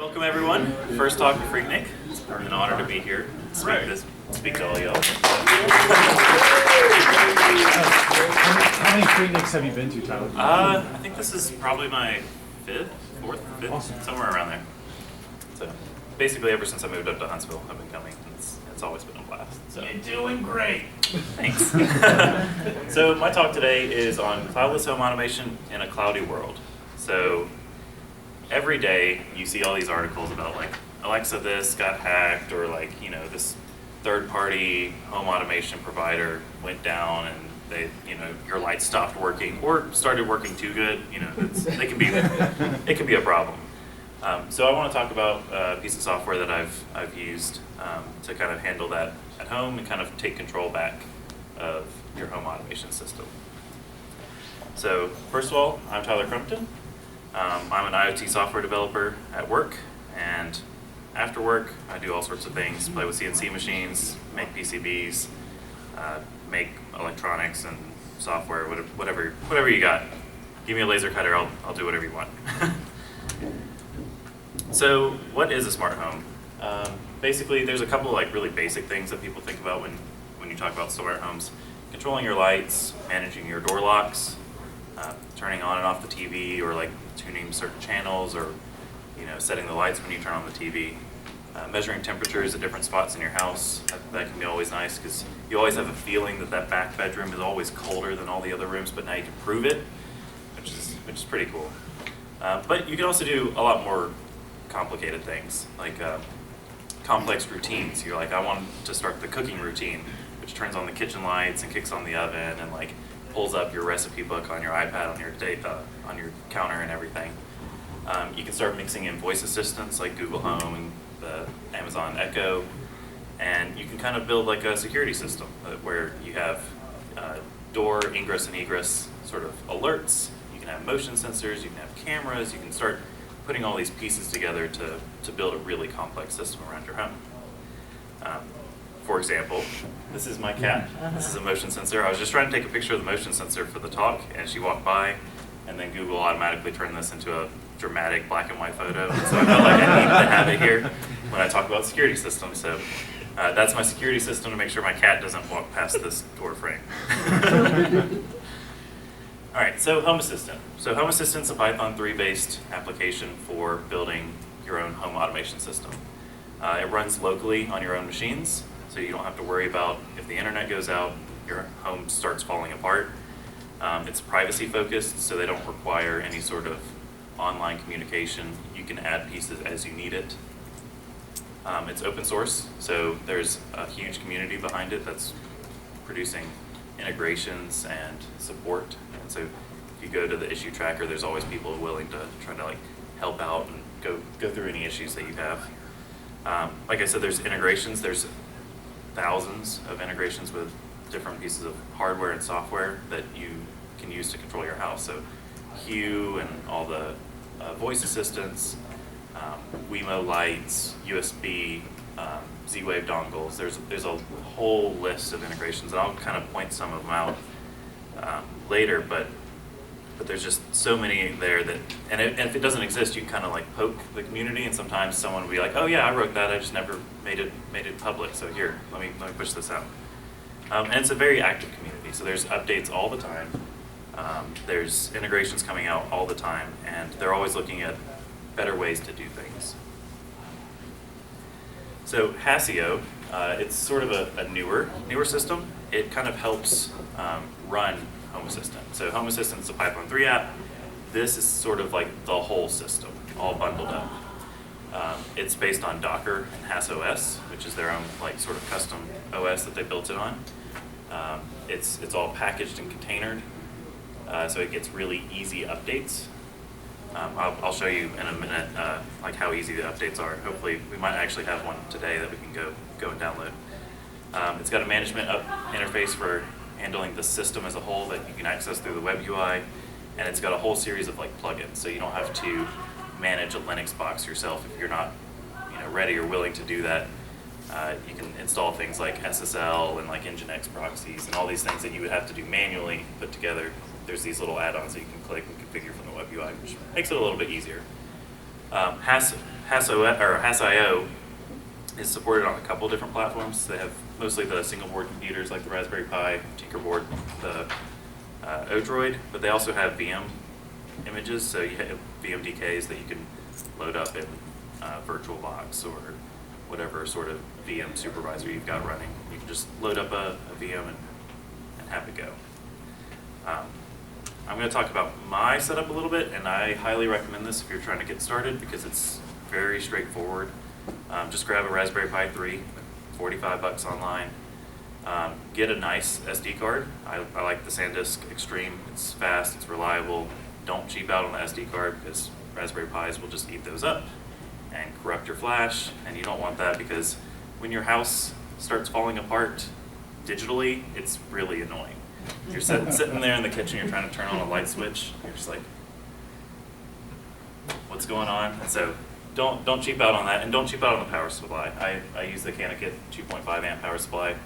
Welcome everyone. First talk with Freaknik. It's an honor to be here. Speak to all y'all. How many Freakniks have you been to, Tyler? I think this is probably my fourth, fifth, awesome. Somewhere around there. So basically ever since I moved up to Huntsville, I've been coming. It's always been a blast. So. You're doing great. Thanks. So my talk today is on cloudless home automation in a cloudy world. So every day you see all these articles about like Alexa this got hacked, or like, you know, this third-party home automation provider went down and they, you know, your lights stopped working or started working too good. You know, it can be a problem. So I want to talk about a piece of software that I've used to kind of handle that at home and kind of take control back of your home automation system. So first of all, I'm Tyler Crumpton. I'm an IoT software developer at work, and after work I do all sorts of things, play with CNC machines, make PCBs, make electronics and software, whatever you got. Give me a laser cutter, I'll do whatever you want. So what is a smart home? Basically there's a couple like really basic things that people think about when you talk about smart homes. Controlling your lights, managing your door locks, turning on and off the TV, or like tuning certain channels, or, you know, setting the lights when you turn on the TV. Measuring temperatures at different spots in your house, that can be always nice, because you always have a feeling that that back bedroom is always colder than all the other rooms, but now you can prove it, which is pretty cool. But you can also do a lot more complicated things, like complex routines. You're like, I want to start the cooking routine, which turns on the kitchen lights and kicks on the oven and like pulls up your recipe book on your iPad on your counter and everything. You can start mixing in voice assistants like Google Home and the Amazon Echo, and you can kind of build like a security system where you have door ingress and egress sort of alerts. You can have motion sensors, you can have cameras, you can start putting all these pieces together to build a really complex system around your home. For example, this is my cat. This is a motion sensor. I was just trying to take a picture of the motion sensor for the talk, and she walked by, and then Google automatically turned this into a dramatic black and white photo. And so I felt like I needed to have it here when I talk about security systems. So that's my security system to make sure my cat doesn't walk past this door frame. All right, so Home Assistant. So Home Assistant's a Python 3 based application for building your own home automation system. It runs locally on your own machines, so you don't have to worry about if the internet goes out, your home starts falling apart. It's privacy focused, so they don't require any sort of online communication. You can add pieces as you need it. It's open source, so there's a huge community behind it that's producing integrations and support. And so if you go to the issue tracker, there's always people willing to try to like help out and go through any issues that you have. Like I said, there's integrations. There's thousands of integrations with different pieces of hardware and software that you can use to control your house. So Hue and all the voice assistants, Wemo lights, USB, Z-Wave dongles. There's a whole list of integrations, and I'll kind of point some of them out later, but there's just so many there that, and if it doesn't exist, you can kind of like poke the community, and sometimes someone will be like, oh yeah, I wrote that, I just never made it public, so here, let me push this out. And it's a very active community, so there's updates all the time. There's integrations coming out all the time, and they're always looking at better ways to do things. So Hasio, it's sort of a newer system. It kind of helps run Home Assistant. So Home Assistant is a Python 3 app. This is sort of like the whole system, all bundled up. It's based on Docker and HasOS, which is their own like sort of custom OS that they built it on. It's all packaged and containered, so it gets really easy updates. I'll show you in a minute like how easy the updates are. Hopefully we might actually have one today that we can go and download. It's got a management interface for handling the system as a whole that you can access through the web UI, and it's got a whole series of like plugins, so you don't have to manage a Linux box yourself if you're not, you know, ready or willing to do that. You can install things like SSL and like Nginx proxies and all these things that you would have to do manually put together. There's these little add-ons that you can click and configure from the web UI, which makes it a little bit easier. HAS.io is supported on a couple different platforms. They have mostly the single board computers like the Raspberry Pi, Tinkerboard, the Odroid, but they also have VM images, so you have VM DKs that you can load up in VirtualBox or whatever sort of VM supervisor you've got running. You can just load up a VM and have it go. I'm going to talk about my setup a little bit, and I highly recommend this if you're trying to get started because it's very straightforward. Just grab a Raspberry Pi 3, $45 online. Get a nice SD card. I like the SanDisk Extreme. It's fast, it's reliable. Don't cheap out on the SD card because Raspberry Pis will just eat those up and corrupt your flash, and you don't want that because when your house starts falling apart digitally, it's really annoying. You're sitting there in the kitchen, you're trying to turn on a light switch, you're just like, what's going on? And so don't cheap out on that, and don't cheap out on the power supply. I use the Canakit 2.5 amp power supply.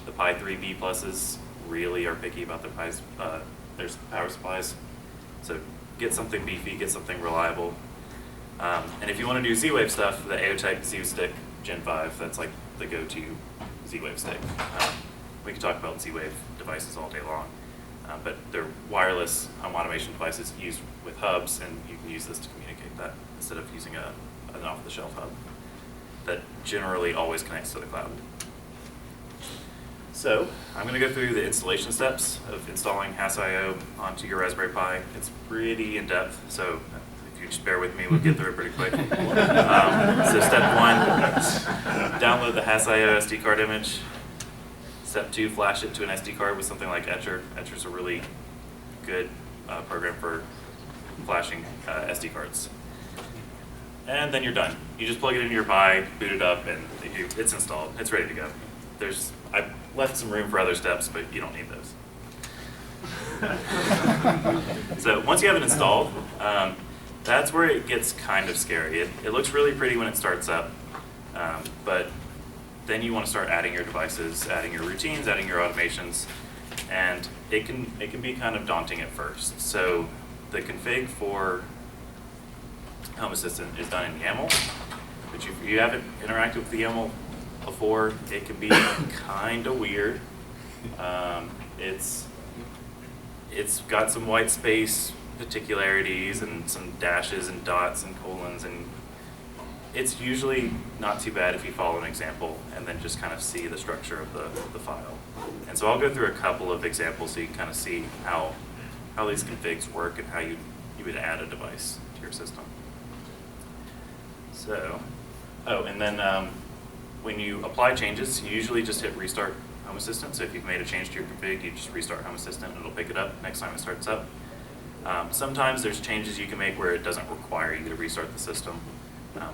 The Pi 3B pluses really are picky about their power supplies. So get something beefy, get something reliable. And if you want to do Z-Wave stuff, the AOTech Z-Stick Gen 5, that's like the go-to Z-Wave stick. We can talk about Z-Wave devices all day long, but they're wireless home automation devices used with hubs, and you can use this to communicate that instead of using an off-the-shelf hub that generally always connects to the cloud. So I'm going to go through the installation steps of installing HAS.io onto your Raspberry Pi. It's pretty in-depth, so if you just bear with me, we'll get through it pretty quick. So step 1, download the HAS.io SD card image. Step 2, flash it to an SD card with something like Etcher. Etcher's a really good program for flashing SD cards. And then you're done. You just plug it into your Pi, boot it up, and it's installed. It's ready to go. I've left some room for other steps, but you don't need those. So once you have it installed, that's where it gets kind of scary. It looks really pretty when it starts up, but then you want to start adding your devices, adding your routines, adding your automations, and it can be kind of daunting at first. So the config for Home Assistant is done in YAML, but if you haven't interacted with the YAML before, it can be kind of weird. It's got some white space particularities and some dashes and dots and colons, and it's usually not too bad if you follow an example and then just kind of see the structure of the file. And so I'll go through a couple of examples so you can kind of see how these configs work and how you would add a device to your system. So, and then when you apply changes, you usually just hit restart Home Assistant. So if you've made a change to your config, you just restart Home Assistant and it'll pick it up next time it starts up. Sometimes there's changes you can make where it doesn't require you to restart the system.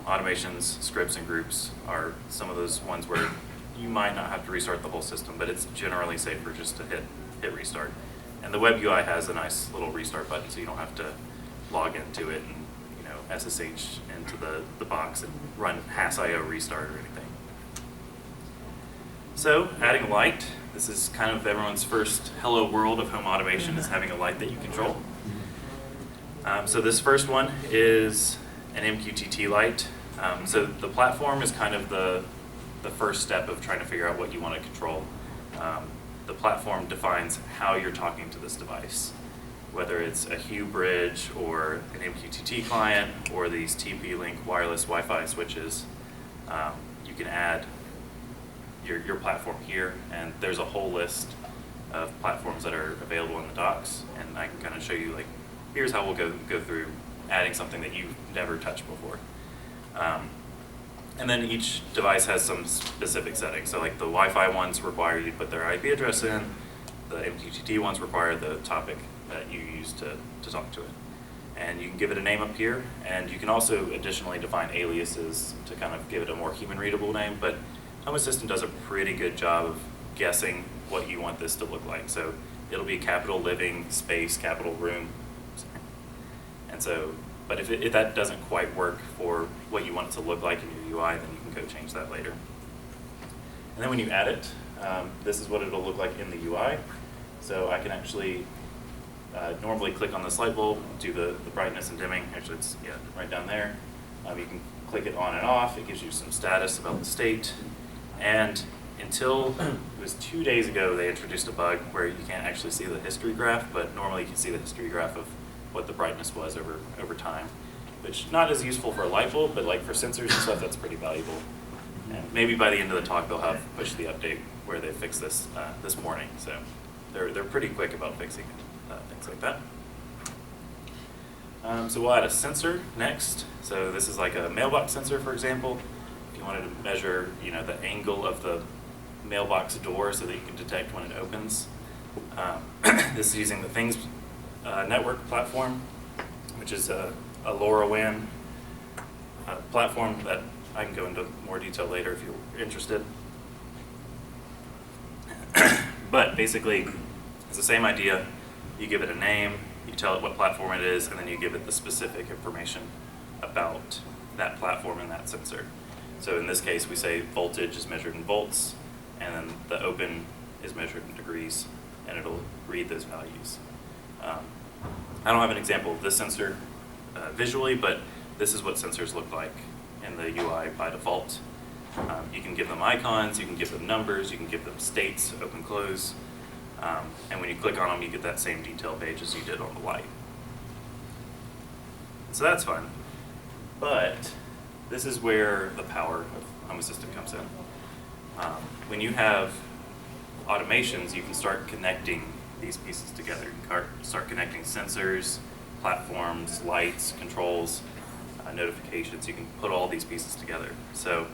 Automations, scripts, and groups are some of those ones where you might not have to restart the whole system, but it's generally safer just to hit restart. And the web UI has a nice little restart button, so you don't have to log into it and SSH into the box and run HAS.io restart or anything. So adding a light. This is kind of everyone's first hello world of home automation, is having a light that you control. So this first one is an MQTT light. So the platform is kind of the first step of trying to figure out what you want to control. The platform defines how you're talking to this device, whether it's a Hue bridge or an MQTT client or these TP-Link wireless Wi-Fi switches. You can add your platform here, and there's a whole list of platforms that are available in the docs, and I can kind of show you, like, here's how we'll go through adding something that you've never touched before. And then each device has some specific settings. So like the Wi-Fi ones require you to put their IP address in, the MQTT ones require the topic that you use to talk to it. And you can give it a name up here, and you can also additionally define aliases to kind of give it a more human-readable name, but Home Assistant does a pretty good job of guessing what you want this to look like. So it'll be capital living, space, capital room. And so, but if that doesn't quite work for what you want it to look like in your UI, then you can go change that later. And then when you add it, this is what it'll look like in the UI. So I can actually normally click on this light bulb, do the brightness and dimming. Actually, it's right down there. You can click it on and off. It gives you some status about the state. And until it was 2 days ago, they introduced a bug where you can't actually see the history graph, but normally you can see the history graph of what the brightness was over time, which not as useful for a light bulb, but like for sensors and stuff, that's pretty valuable. And maybe by the end of the talk, they'll have pushed the update where they fix this this morning. So they're pretty quick about fixing things like that. So we'll add a sensor next. So this is like a mailbox sensor, for example. If you wanted to measure, the angle of the mailbox door so that you can detect when it opens. This is using the Things network platform, which is a LoRaWAN platform that I can go into more detail later if you're interested. But basically, it's the same idea. You give it a name, you tell it what platform it is, and then you give it the specific information about that platform and that sensor. So in this case, we say voltage is measured in volts, and then the open is measured in degrees, and it'll read those values. I don't have an example of this sensor visually, but this is what sensors look like in the UI by default. You can give them icons, you can give them numbers, you can give them states, open, close, and when you click on them, you get that same detail page as you did on the light. So that's fun, but this is where the power of Home Assistant comes in. When you have automations, you can start connecting these pieces together. You can start connecting sensors, platforms, lights, controls, notifications. You can put all these pieces together. So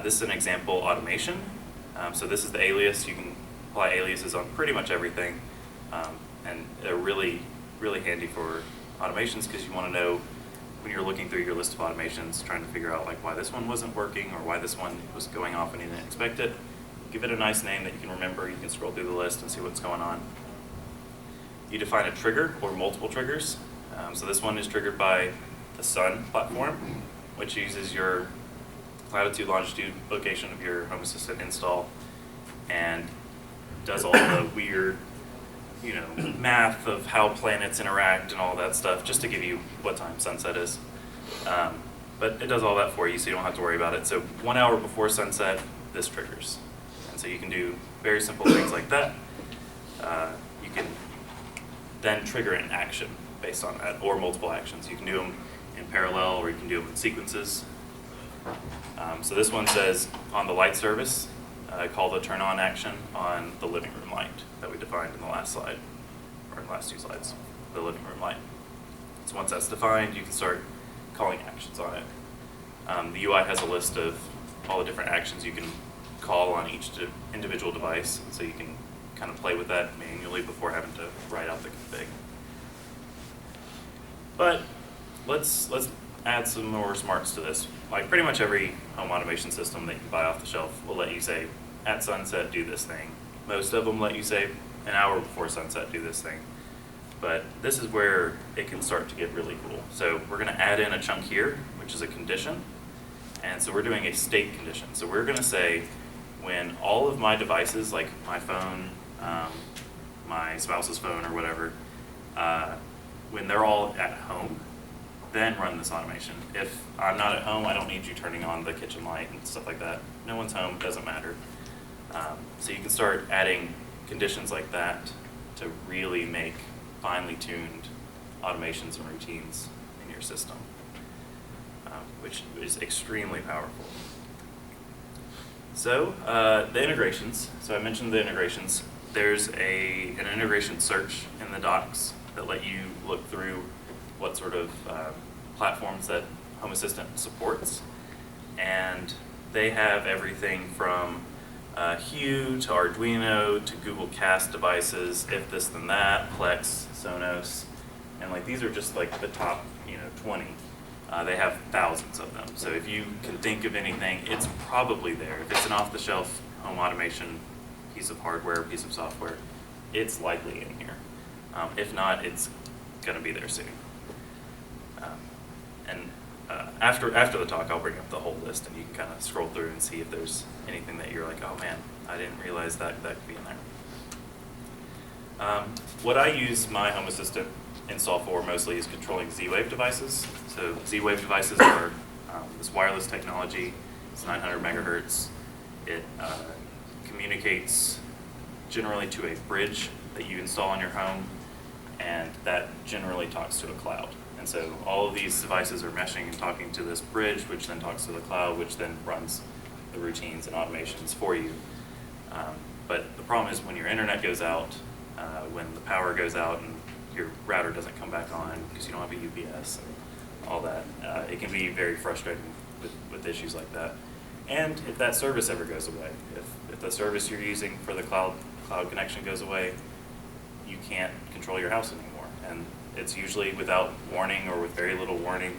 this is an example automation. So this is the alias. You can apply aliases on pretty much everything, and they're really, really handy for automations because you want to know when you're looking through your list of automations, trying to figure out like why this one wasn't working or why this one was going off and you didn't expect it. Give it a nice name that you can remember. You can scroll through the list and see what's going on. You define a trigger or multiple triggers. So this one is triggered by the Sun platform, which uses your latitude, longitude, location of your Home Assistant install and does all the weird, math of how planets interact and all that stuff just to give you what time sunset is. But it does all that for you, so you don't have to worry about it. So 1 hour before sunset, this triggers. And so you can do very simple things like that. You can then trigger an action based on that, or multiple actions. You can do them in parallel, or you can do them in sequences. So this one says, on the light service, call the turn on action on the living room light that we defined in the last slide, or in the last two slides, the living room light. So once that's defined, you can start calling actions on it. The UI has a list of all the different actions you can call on each individual device, so you can kind of play with that manually before having to write out the config. But let's add some more smarts to this. Like pretty much every home automation system that you can buy off the shelf will let you say, at sunset, do this thing. Most of them let you say, an hour before sunset, do this thing. But this is where it can start to get really cool. So we're going to add in a chunk here, which is a condition. And so we're doing a state condition. So we're going to say, when all of my devices, like my phone, my spouse's phone or whatever, when they're all at home, then run this automation. If I'm not at home, I don't need you turning on the kitchen light and stuff like that. No one's home, it doesn't matter. So you can start adding conditions like that to really make finely tuned automations and routines in your system, which is extremely powerful. So the integrations, so I mentioned the integrations. There's an integration search in the docs that let you look through what sort of platforms that Home Assistant supports. And they have everything from Hue to Arduino to Google Cast devices, If This Then That, Plex, Sonos, and like these are just like the top 20. They have thousands of them. So if you can think of anything, it's probably there. If it's an off-the-shelf home automation piece of hardware, piece of software, it's likely in here. If not, it's going to be there soon. After the talk, I'll bring up the whole list, and you can kind of scroll through and see if there's anything that you're like, oh man, I didn't realize that could be in there. What I use my Home Assistant install for mostly is controlling Z-Wave devices. So So Z-Wave devices are this wireless technology. It's 900 megahertz. It communicates generally to a bridge that you install in your home, and that generally talks to a cloud. And so all of these devices are meshing and talking to this bridge, which then talks to the cloud, which then runs the routines and automations for you. But the problem is when your internet goes out, when the power goes out and your router doesn't come back on because you don't have a UPS and all that, it can be very frustrating with issues like that. And if that service ever goes away, if the service you're using for the cloud connection goes away, you can't control your house anymore. And it's usually without warning or with very little warning,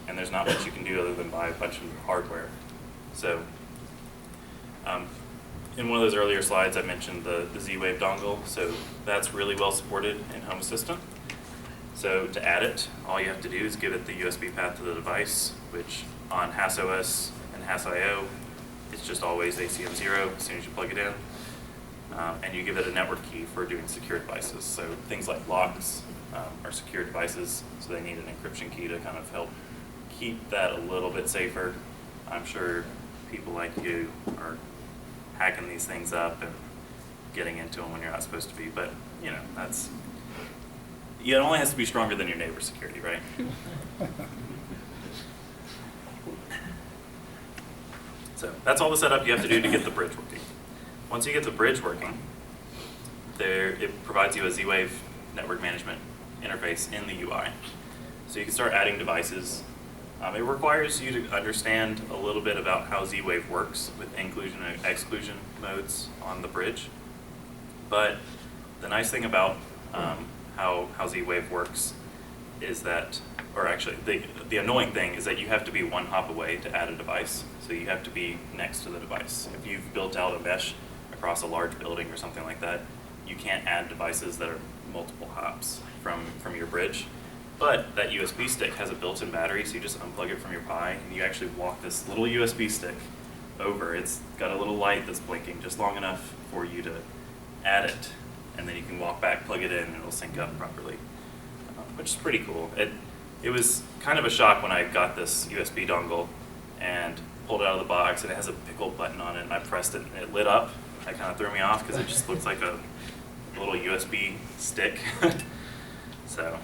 and there's not much you can do other than buy a bunch of hardware. So in one of those earlier slides I mentioned the Z-Wave dongle, so that's really well supported in Home Assistant. So to add it, all you have to do is give it the USB path to the device, which on HASOS and HASIO, it's just always ACM0 as soon as you plug it in. And you give it a network key for doing secure devices. So things like locks are secure devices, so they need an encryption key to kind of help keep that a little bit safer. I'm sure people like you are hacking these things up and getting into them when you're not supposed to be, but you know, it only has to be stronger than your neighbor's security, right? So that's all the setup you have to do to get the bridge working. Once you get the bridge working, it provides you a Z-Wave network management interface in the UI. So you can start adding devices. It requires you to understand a little bit about how Z-Wave works with inclusion and exclusion modes on the bridge. But the nice thing about how Z-Wave works is that, or actually the annoying thing is that you have to be one hop away to add a device. So you have to be next to the device. If you've built out a mesh across a large building or something like that, you can't add devices that are multiple hops from your bridge. But that USB stick has a built-in battery, so you just unplug it from your Pi, and you actually walk this little USB stick over. It's got a little light that's blinking just long enough for you to add it, and then you can walk back, plug it in, and it'll sync up properly, which is pretty cool. It was kind of a shock when I got this USB dongle and pulled it out of the box, and it has a pickle button on it, and I pressed it, and it lit up. That kind of threw me off because it just looks like a little USB stick. So.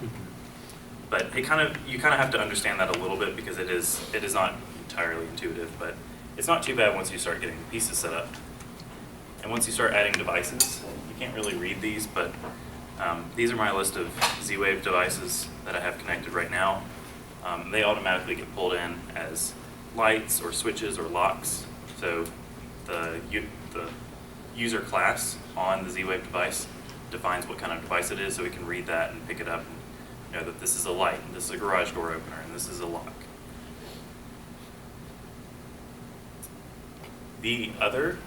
But you kind of have to understand that a little bit because it is not entirely intuitive, but it's not too bad once you start getting the pieces set up. And once you start adding devices, you can't really read these, but these are my list of Z-Wave devices that I have connected right now. They automatically get pulled in as lights or switches or locks. So the user class on the Z-Wave device defines what kind of device it is, so we can read that and pick it up. Know that this is a light, and this is a garage door opener, and this is a lock. The other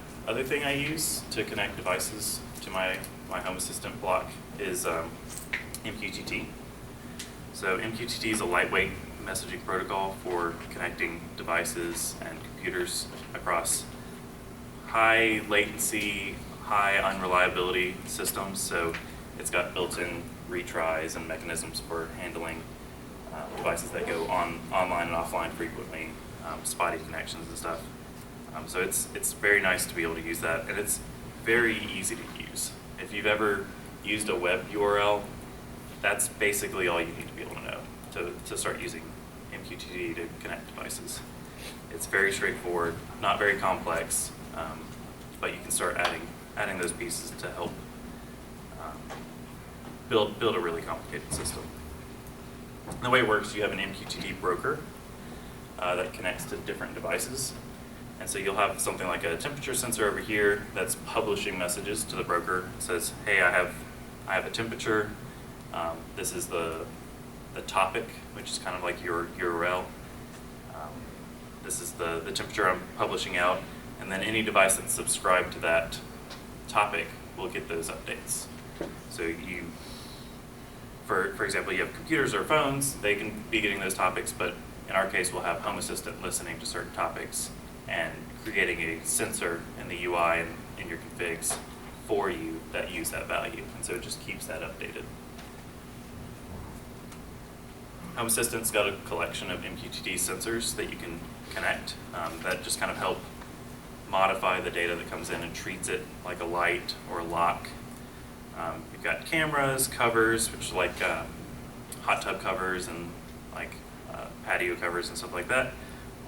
thing I use to connect devices to my Home Assistant block is MQTT. So MQTT is a lightweight messaging protocol for connecting devices and computers across high latency, high unreliability systems. So it's got built-in retries and mechanisms for handling devices that go online and offline frequently, spotty connections and stuff. So it's very nice to be able to use that, and it's very easy to use. If you've ever used a web URL, that's basically all you need to be able to know to start using MQTT to connect devices. It's very straightforward, not very complex, but you can start adding those pieces to help build a really complicated system. And the way it works, you have an MQTT broker that connects to different devices. And so you'll have something like a temperature sensor over here that's publishing messages to the broker. It says, hey, I have a temperature. This is the topic, which is kind of like your URL. This is the temperature I'm publishing out. And then any device that's subscribed to that topic will get those updates. So for example, you have computers or phones, they can be getting those topics, but in our case, we'll have Home Assistant listening to certain topics and creating a sensor in the UI and in your configs for you that use that value. And so it just keeps that updated. Home Assistant's got a collection of MQTT sensors that you can connect that just kind of help modify the data that comes in and treats it like a light or a lock. You've got cameras, covers, which are like hot tub covers and like patio covers and stuff like that.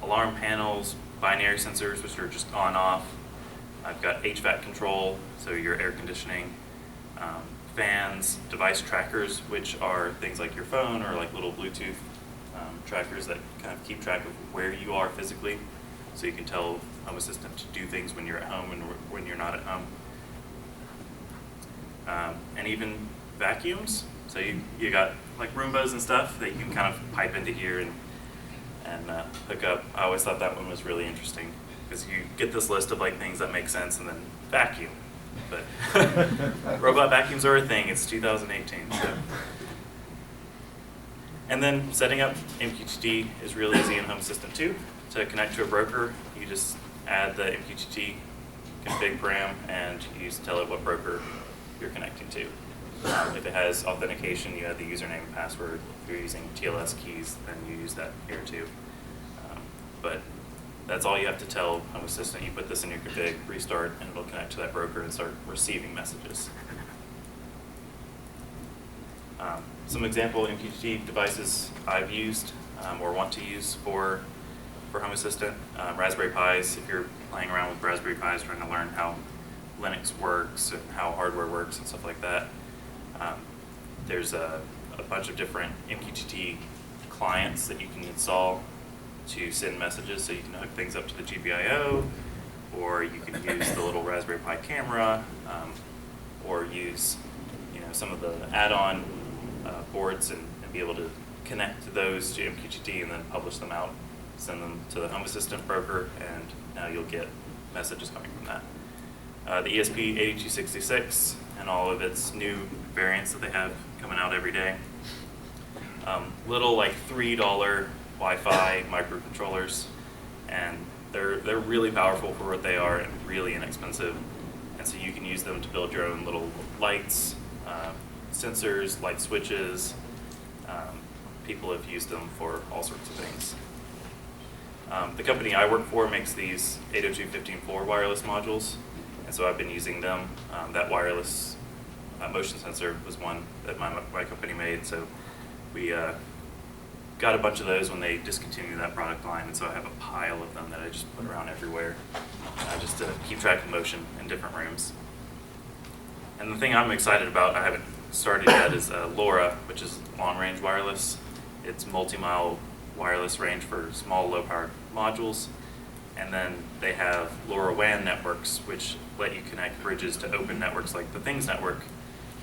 Alarm panels, binary sensors, which are just on off. I've got HVAC control, so your air conditioning, fans, device trackers, which are things like your phone or like little Bluetooth trackers that kind of keep track of where you are physically, so you can tell Home Assistant to do things when you're at home and when you're not at home. And even vacuums, so you got like Roombas and stuff that you can kind of pipe into here and hook up. I always thought that one was really interesting because you get this list of like things that make sense and then vacuum. But robot vacuums are a thing. It's 2018. So. And then setting up MQTT is really easy in Home Assistant too. To connect to a broker, you just add the MQTT config param and you just tell it what broker you're connecting to. If it has authentication, you add the username and password. If you're using TLS keys, then you use that here too. But that's all you have to tell Home Assistant. You put this in your config, restart, and it'll connect to that broker and start receiving messages. Some example MQTT devices I've used or want to use for Home Assistant. Raspberry Pis, if you're playing around with Raspberry Pis trying to learn how Linux works and how hardware works and stuff like that. There's a bunch of different MQTT clients that you can install to send messages, so you can hook things up to the GPIO, or you can use the little Raspberry Pi camera, or use some of the add-on boards and be able to connect those to MQTT and then publish them out, send them to the Home Assistant broker, and now you'll get messages coming from that. The ESP8266 and all of its new variants that they have coming out every day. Little like $3 Wi-Fi microcontrollers, and they're really powerful for what they are and really inexpensive. And so you can use them to build your own little lights, sensors, light switches. People have used them for all sorts of things. The company I work for makes these 802.15.4 wireless modules, and so I've been using them. That wireless motion sensor was one that my company made, so we got a bunch of those when they discontinued that product line, and so I have a pile of them that I just put around everywhere just to keep track of motion in different rooms. And the thing I'm excited about, I haven't started yet, is LoRa, which is long-range wireless. It's multi-mile wireless range for small, low-power modules. And then they have LoRaWAN networks, which let you connect bridges to open networks like the Things network.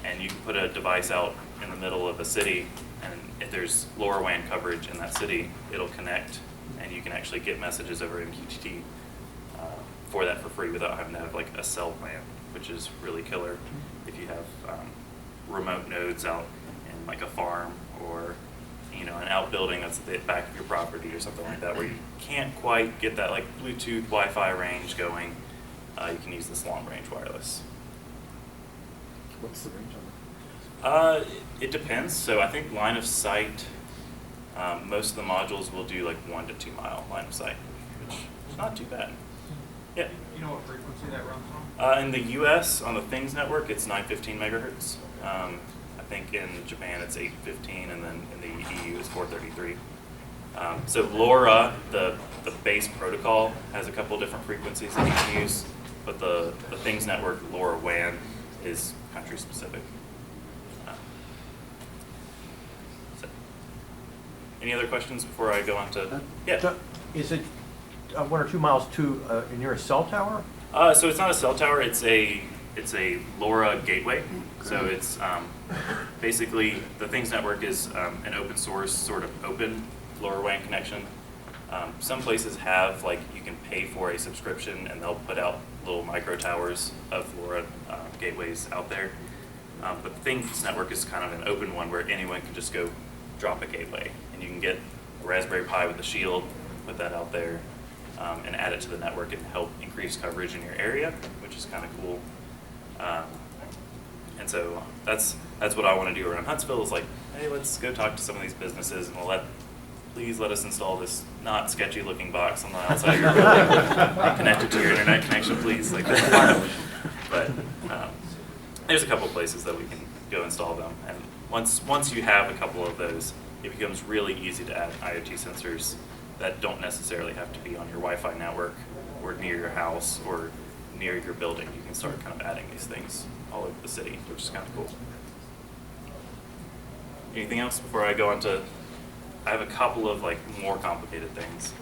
And you can put a device out in the middle of a city, and if there's LoRaWAN coverage in that city, it'll connect, and you can actually get messages over MQTT for that for free without having to have like a cell plan, which is really killer if you have remote nodes out in like a farm or an outbuilding that's at the back of your property or something like that, where you can't quite get that like Bluetooth Wi-Fi range going. You can use this long-range wireless. What's the range on it? It depends. So I think line of sight, most of the modules will do like 1 to 2 mile line of sight, which is not too bad. Yeah. You know what frequency that runs on? In the US, on the Things network, it's 915 megahertz. I think in Japan it's 815, and then in the EU it's 433. So LoRa, the base protocol, has a couple different frequencies that you can use, but the Things network, LoRaWAN, is country specific. So. Any other questions before I go on to? Yeah. Is it 1 or 2 miles to near a cell tower? So it's not a cell tower. It's a LoRa gateway. So it's basically the Things network is an open source sort of open LoRaWAN connection. Some places have you can pay for a subscription and they'll put out little micro towers of LoRa gateways out there. But the Things network is kind of an open one where anyone can just go drop a gateway, and you can get a Raspberry Pi with a shield, put that out there, and add it to the network and help increase coverage in your area, which is kind of cool. And so that's what I want to do around Huntsville, is hey, let's go talk to some of these businesses and please let us install this not sketchy looking box on the outside of your building connected to your internet connection, please, like that. But there's a couple places that we can go install them, and once you have a couple of those, it becomes really easy to add IoT sensors that don't necessarily have to be on your Wi-Fi network or near your house or near your building. You can start kind of adding these things all over the city, which is kind of cool. Anything else before I go on to, I have a couple of like more complicated things.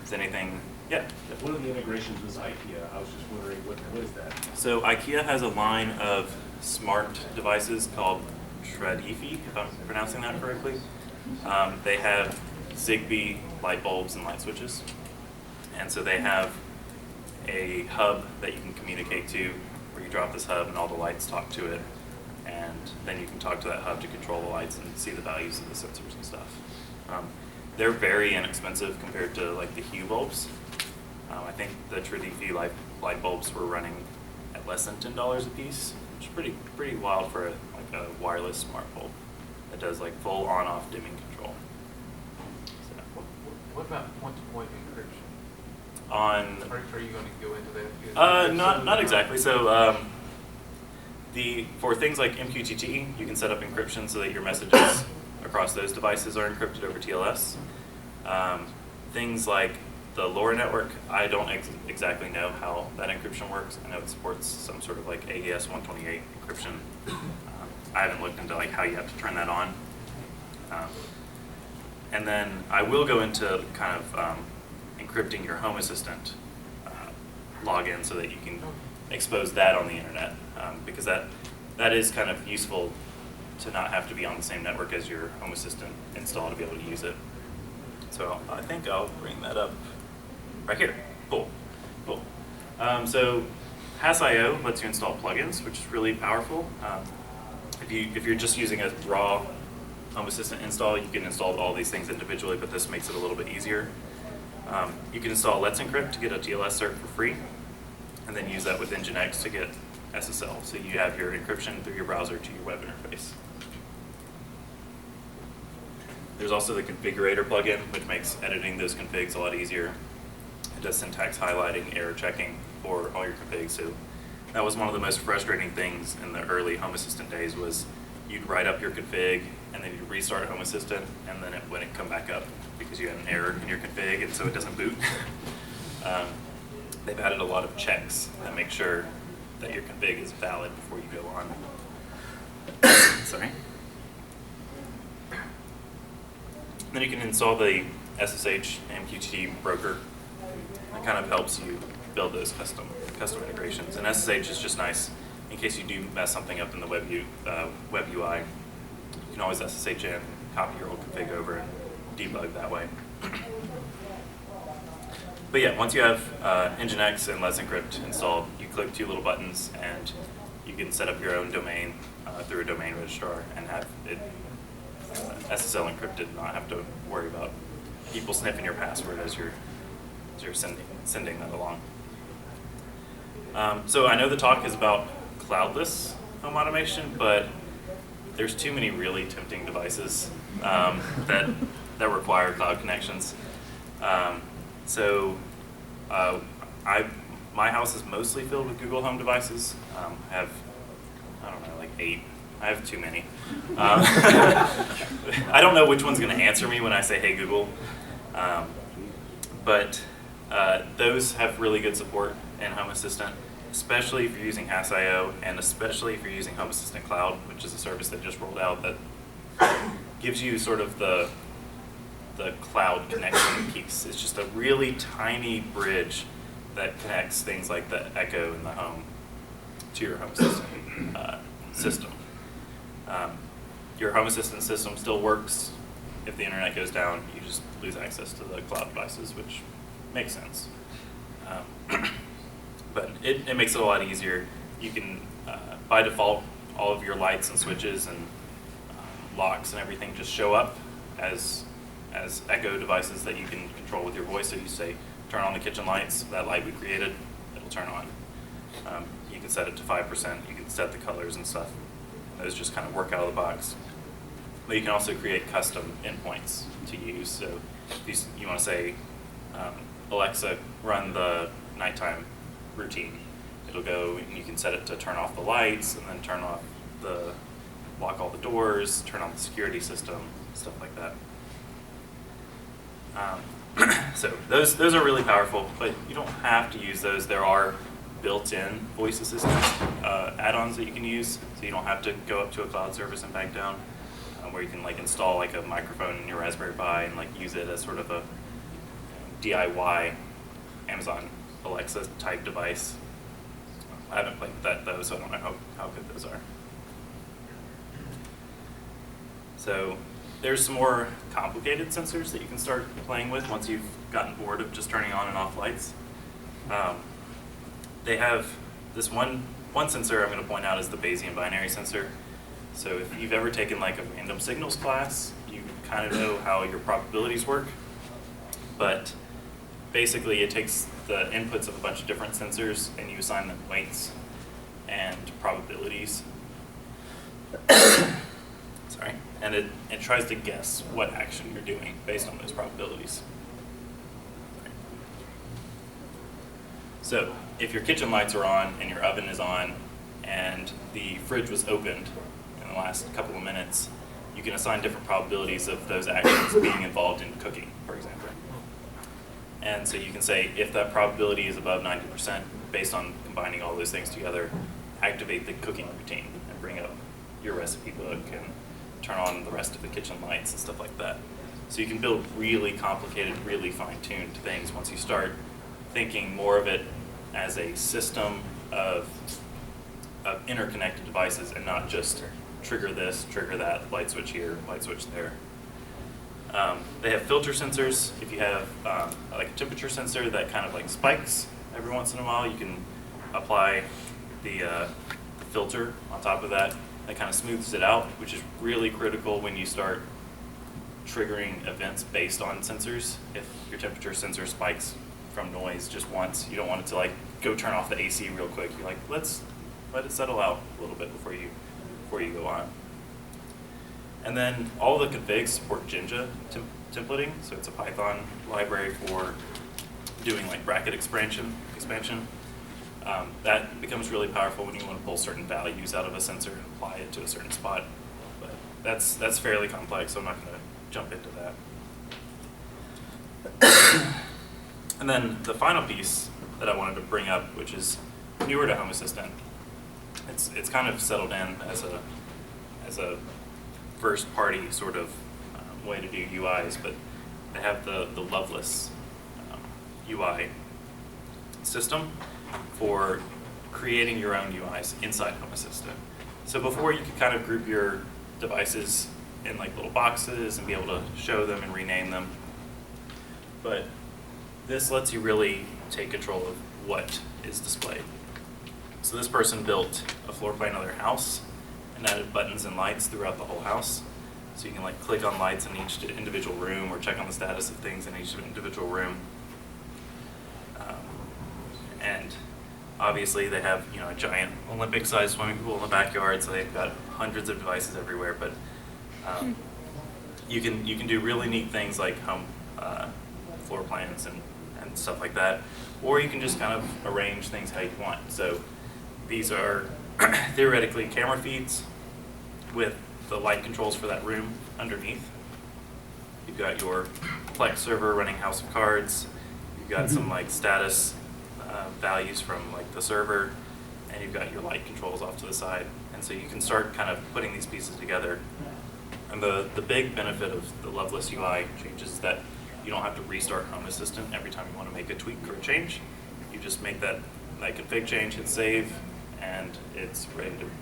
Is anything, yeah? One of the integrations was IKEA. I was just wondering, what is that? So IKEA has a line of smart devices called Tradifi, if I'm pronouncing that correctly. They have Zigbee light bulbs and light switches. And so they have a hub that you can communicate to, where you drop this hub and all the lights talk to it. And then you can talk to that hub to control the lights and see the values of the sensors and stuff. They're very inexpensive compared to like the Hue bulbs. I think the Tradifi light bulbs were running at less than $10 a piece, which is pretty wild for a wireless smart bulb that does like full on-off dimming control. So. What about point-to-point encryption? Are you going to go into that? Not exactly. So for things like MQTT, you can set up encryption so that your messages across those devices are encrypted over TLS. Things like the LoRa network, I don't exactly know how that encryption works. I know it supports some sort of like AES 128 encryption. I haven't looked into like how you have to turn that on. And then I will go into kind of encrypting your Home Assistant login so that you can expose that on the internet, because that is kind of useful to not have to be on the same network as your Home Assistant install to be able to use it. So I think I'll bring that up right here. Cool. So HAS.io lets you install plugins, which is really powerful. If you're just using a raw Home Assistant install, you can install all these things individually, but this makes it a little bit easier. You can install Let's Encrypt to get a TLS cert for free, and then use that with Nginx to get SSL. So you have your encryption through your browser to your web interface. There's also the configurator plugin, which makes editing those configs a lot easier. It does syntax highlighting, error checking for all your configs. So that was one of the most frustrating things in the early Home Assistant days, was you'd write up your config and then you'd restart Home Assistant and then it wouldn't come back up because you had an error in your config and so it doesn't boot. They've added a lot of checks that make sure that your config is valid before you go on. Sorry. Then you can install the SSH MQTT broker. It kind of helps you build those custom integrations. And SSH is just nice in case you do mess something up in the web UI. You can always SSH in, copy your old config over, and debug that way. But yeah, once you have Nginx and Let's Encrypt installed, you click two little buttons and you can set up your own domain through a domain registrar and have it SSL encrypted, not have to worry about people sniffing your password as you're sending that along. So I know the talk is about cloudless home automation, but there's too many really tempting devices that require cloud connections. My house is mostly filled with Google Home devices. I have, I don't know, like 8. I have too many. I don't know which one's going to answer me when I say, hey, Google. But those have really good support in Home Assistant, especially if you're using HAS.io and especially if you're using Home Assistant Cloud, which is a service that just rolled out that gives you sort of the cloud connection piece. It's just a really tiny bridge that connects things like the Echo in the home to your Home Assistant system. Your Home Assistant system still works. If the internet goes down, you just lose access to the cloud devices, which makes sense. But it makes it a lot easier. You can, by default, all of your lights and switches and locks and everything just show up as Echo devices that you can control with your voice. So you say, turn on the kitchen lights, that light we created, it'll turn on. You can set it to 5%, you can set the colors and stuff. Those just kind of work out of the box. but you can also create custom endpoints to use. So if you want to say, Alexa, run the nighttime routine, it'll go and you can set it to turn off the lights and then lock all the doors, turn on the security system, stuff like that. So those are really powerful, but you don't have to use those. There are built-in voice assistant add-ons that you can use, so you don't have to go up to a cloud service and back down, where you can like install like a microphone in your Raspberry Pi and like use it as sort of a DIY Amazon Alexa type device. I haven't played with that though, so I don't know how good those are. So there's some more complicated sensors that you can start playing with once you've gotten bored of just turning on and off lights. They have this one sensor I'm going to point out is the Bayesian binary sensor. So if you've ever taken like a random signals class, you kind of know how your probabilities work. But basically it takes the inputs of a bunch of different sensors and you assign them weights and probabilities. Sorry. And it tries to guess what action you're doing based on those probabilities. So if your kitchen lights are on and your oven is on and the fridge was opened in the last couple of minutes, you can assign different probabilities of those actions being involved in cooking, for example. And so you can say if that probability is above 90%, based on combining all those things together, activate the cooking routine and bring up your recipe book and turn on the rest of the kitchen lights and stuff like that. So you can build really complicated, really fine-tuned things once you start thinking more of it as a system of interconnected devices and not just trigger this, trigger that, light switch here, light switch there. They have filter sensors. If you have like a temperature sensor that kind of like spikes every once in a while, you can apply the filter on top of that. That kind of smooths it out, which is really critical when you start triggering events based on sensors. If your temperature sensor spikes from noise just once, you don't want it to like go turn off the AC real quick. You're like, let's let it settle out a little bit before you go on. And then all the configs support Jinja templating, so it's a Python library for doing like bracket expansion. That becomes really powerful when you want to pull certain values out of a sensor and apply it to a certain spot. But that's fairly complex, so I'm not going to jump into that. And then the final piece that I wanted to bring up, which is newer to Home Assistant, it's kind of settled in as a first party sort of way to do UIs, but they have the Cloudless UI system for creating your own UIs inside Home Assistant. So before, you could kind of group your devices in like little boxes and be able to show them and rename them. But this lets you really take control of what is displayed. So this person built a floor plan of their house and added buttons and lights throughout the whole house. So you can like click on lights in each individual room or check on the status of things in each individual room. And obviously they have, you know, a giant Olympic-sized swimming pool in the backyard, so they've got hundreds of devices everywhere. But you can do really neat things like home floor plans and stuff like that, or you can just kind of arrange things how you want. So these are theoretically camera feeds with the light controls for that room underneath. You've got your Plex server running House of Cards. You've got some like status values from like the server, and you've got your light controls off to the side. And so you can start kind of putting these pieces together. And the big benefit of the Cloudless UI changes is that you don't have to restart Home Assistant every time you want to make a tweak or a change. You just make that config change, hit save, and it's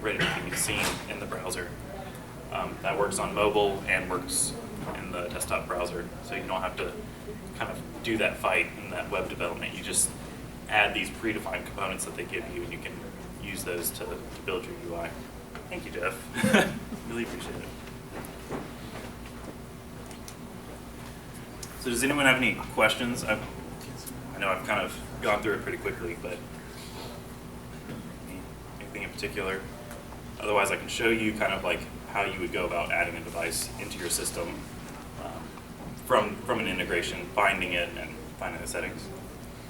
ready to be seen in the browser. That works on mobile and works in the desktop browser, so you don't have to kind of do that fight in that web development. You just add these predefined components that they give you, and you can use those to build your UI. Thank you, Jeff. Really appreciate it. So does anyone have any questions? I know I've kind of gone through it pretty quickly, but anything in particular? Otherwise, I can show you kind of like how you would go about adding a device into your system from an integration, finding it and finding the settings.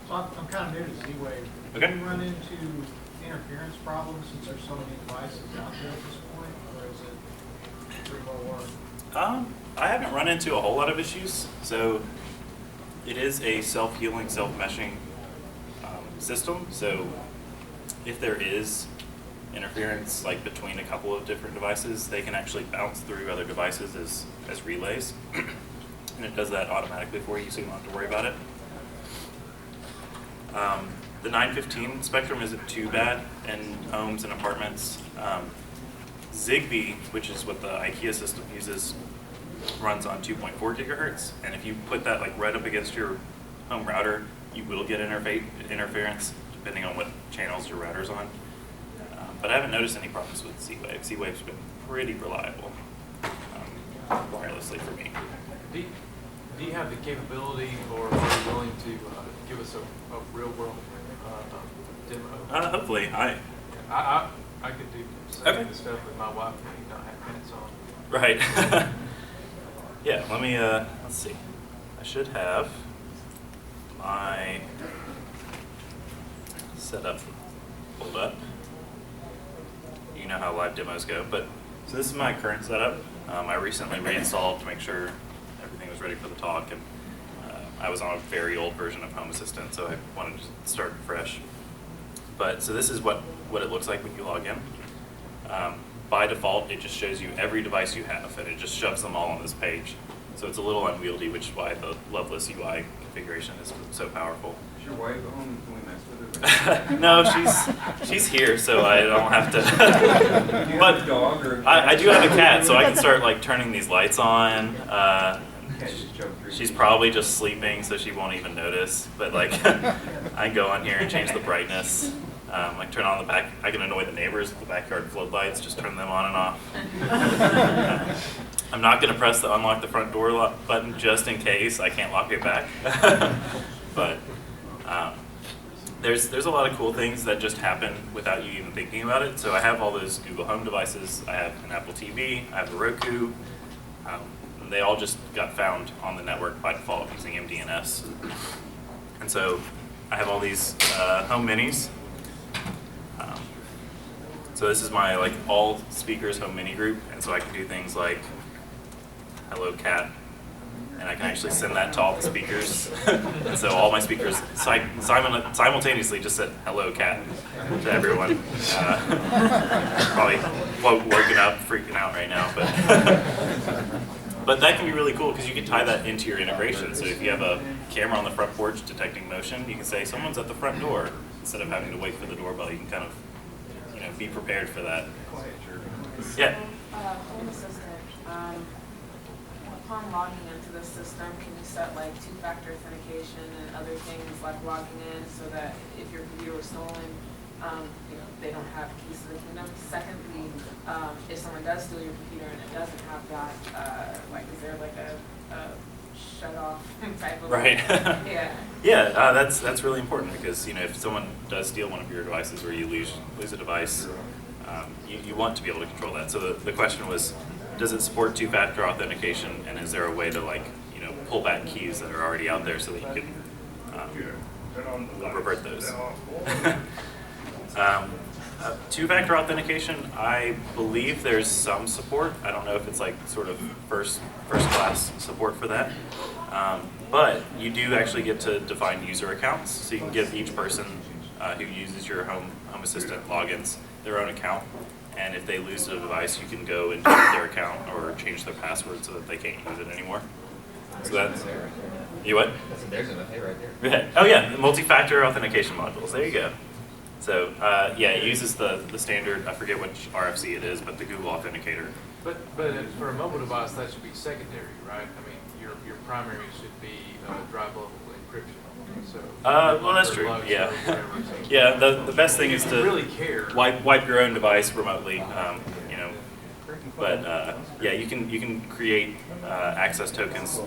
So I'm kind of new to Z-Wave. Okay. Do you run into interference problems since there's so many devices out there at this point, or is it pretty well worked? I haven't run into a whole lot of issues. So it is a self-healing, self-meshing system. So if there is interference like between a couple of different devices, they can actually bounce through other devices as relays. And it does that automatically for you, so you don't have to worry about it. The 915 spectrum isn't too bad in homes and apartments. Zigbee, which is what the IKEA system uses, runs on 2.4 gigahertz, and if you put that like right up against your home router, you will get interference depending on what channels your router's on. But I haven't noticed any problems with Z-Wave. Z-Wave's been pretty reliable wirelessly for me. Do you have the capability, or are you willing to give us a real world demo? Hopefully, I could do some of the stuff with my wife and not have pants on. Right. Yeah, let me, let's see. I should have my setup pulled up. You know how live demos go, but so this is my current setup. I recently reinstalled to make sure everything was ready for the talk, and I was on a very old version of Home Assistant, so I wanted to start fresh. But so this is what it looks like when you log in. By default, it just shows you every device you have, and it just shoves them all on this page. So it's a little unwieldy, which is why the Loveless UI configuration is so powerful. Is your wife home? Can we mess with her? No, she's here, so I don't have to. Do you But have a dog or? I do have a cat, so I can start like turning these lights on. Can't just jump through. She's probably just sleeping, so she won't even notice. But like, I can go on here and change the brightness. Like turn on the back. I can annoy the neighbors with the backyard floodlights. Just turn them on and off. I'm not going to press the unlock the front door button just in case I can't lock it back. But there's a lot of cool things that just happen without you even thinking about it. So I have all those Google Home devices. I have an Apple TV. I have a Roku. And they all just got found on the network by default using MDNS. And so I have all these home minis. So this is my like all speakers home mini group, and so I can do things like hello cat, and I can actually send that to all the speakers. And so all my speakers simultaneously just said hello cat to everyone. Probably woken up, freaking out right now, but that can be really cool because you can tie that into your integration. So if you have a camera on the front porch detecting motion, you can say someone's at the front door instead of having to wait for the doorbell. You can kind of be prepared for that. Yeah. Home Assistant, upon logging into the system, can you set like two-factor authentication and other things like logging in so that if your computer was stolen, they don't have keys to the kingdom? Secondly, if someone does steal your computer and it doesn't have that, is there like a shut-off type of Right. Yeah. Yeah, that's really important because if someone does steal one of your devices or you lose a device, you want to be able to control that. So the question was, does it support two-factor authentication, and is there a way to pull back keys that are already out there so that you can revert those? Two-factor authentication, I believe there's some support. I don't know if it's like sort of first class support for that. But you do actually get to define user accounts, so you can give each person who uses your Home Assistant logins their own account, and if they lose a device, you can go and delete their account or change their password so that they can't use it anymore. So that's you what? There's an FA right there. Yeah. Oh yeah, the multi-factor authentication modules. There you go. So yeah, it uses the standard. I forget which RFC it is, but the Google Authenticator. But for a mobile device, that should be secondary, right? I mean, your primary should be drive level encryption. So well, that's true. Yeah. Yeah. The best thing is to really care. wipe your own device remotely. But yeah, you can create access tokens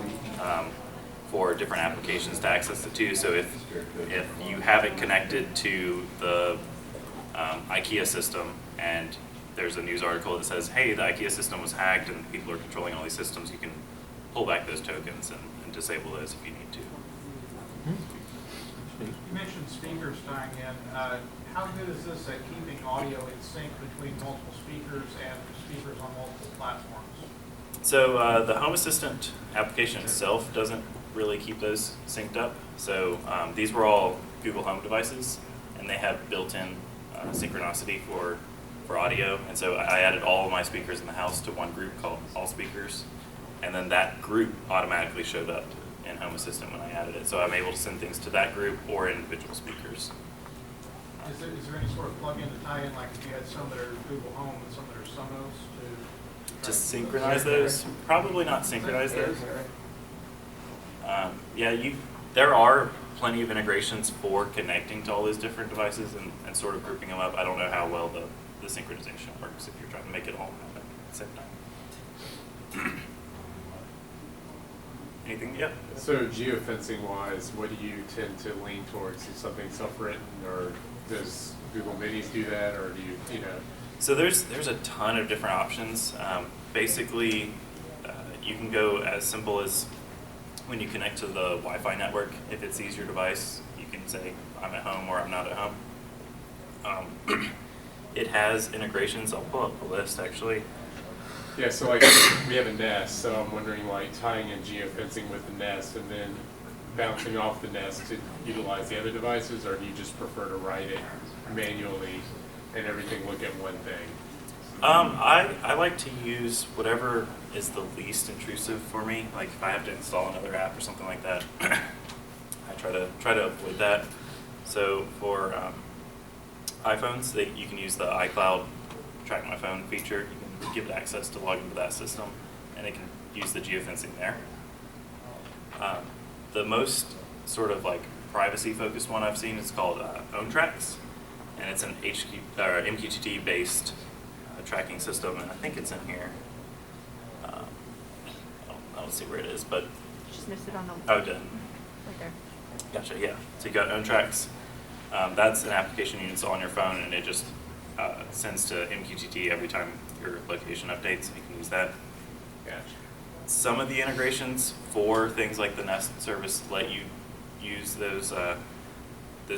for different applications to access it too. So if you have it connected to the IKEA system and there's a news article that says, hey, the IKEA system was hacked and people are controlling all these systems, you can pull back those tokens and disable those if you need to. You mentioned speakers tying in. How good is this at keeping audio in sync between multiple speakers and speakers on multiple platforms? So the Home Assistant application itself doesn't really keep those synced up. So these were all Google Home devices, and they have built-in synchronicity for audio. And so I added all of my speakers in the house to one group called All Speakers, and then that group automatically showed up in Home Assistant when I added it. So I'm able to send things to that group or individual speakers. Is there any sort of plug-in to tie in, like if you had some that are Google Home and some that are Sonos To synchronize those? Probably not synchronize those. Yeah, there are plenty of integrations for connecting to all those different devices and sort of grouping them up. I don't know how well the synchronization works if you're trying to make it all happen at the same time. Anything? Yeah. So geofencing wise, what do you tend to lean towards? Is something self-written, or does Google Minis do that, or do you know? So there's a ton of different options. Basically, you can go as simple as when you connect to the Wi-Fi network. If it sees your device, you can say I'm at home or I'm not at home. It has integrations. I'll pull up the list actually. Yeah, so like we have a Nest, so I'm wondering like tying in geofencing with the Nest and then bouncing off the Nest to utilize the other devices, or do you just prefer to write it manually and everything look at one thing? I like to use whatever is the least intrusive for me. Like if I have to install another app or something like that, I try to avoid that. So for iPhones, you can use the iCloud Track My Phone feature. You can give it access to log into that system, and it can use the geofencing there. The most sort of like privacy-focused one I've seen is called OwnTracks, and it's an MQTT-based tracking system, and I think it's in here. I don't see where it is, but Just missed it on the. oh, done. Right there. Gotcha. Yeah. So you got OwnTracks. That's an application you install on your phone, and it just sends to MQTT every time your location updates. You can use that. Gotcha. Some of the integrations for things like the Nest service let you use those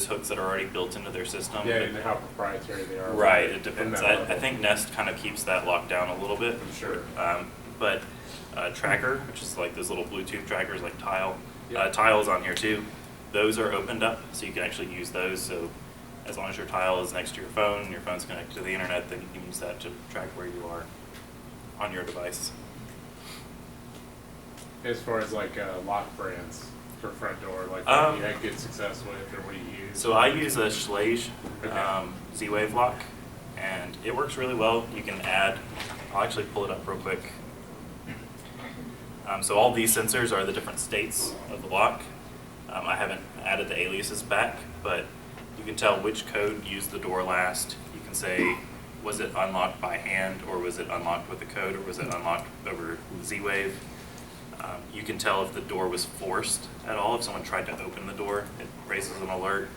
hooks that are already built into their system. Yeah, and how proprietary they are. Right, it depends. From that I level. think Nest kind of keeps that locked down a little bit. I'm sure. But Tracker, which is like those little Bluetooth trackers like Tile, Yeah. Tile's on here too. Those are opened up, so you can actually use those. So as long as your Tile is next to your phone's connected to the internet, then you can use that to track where you are on your device. As far as like lock brands for front door, like Um, what you had good success with, or what do you use? So I use a Schlage Okay. Z-Wave lock, and it works really well. You can add, I'll actually pull it up real quick. So all these sensors are the different states of the lock. I haven't added the aliases back, but you can tell which code used the door last. You can say, was it unlocked by hand, or was it unlocked with a code, or was it unlocked over Z-Wave? You can tell if the door was forced at all. If someone tried to open the door, it raises an alert.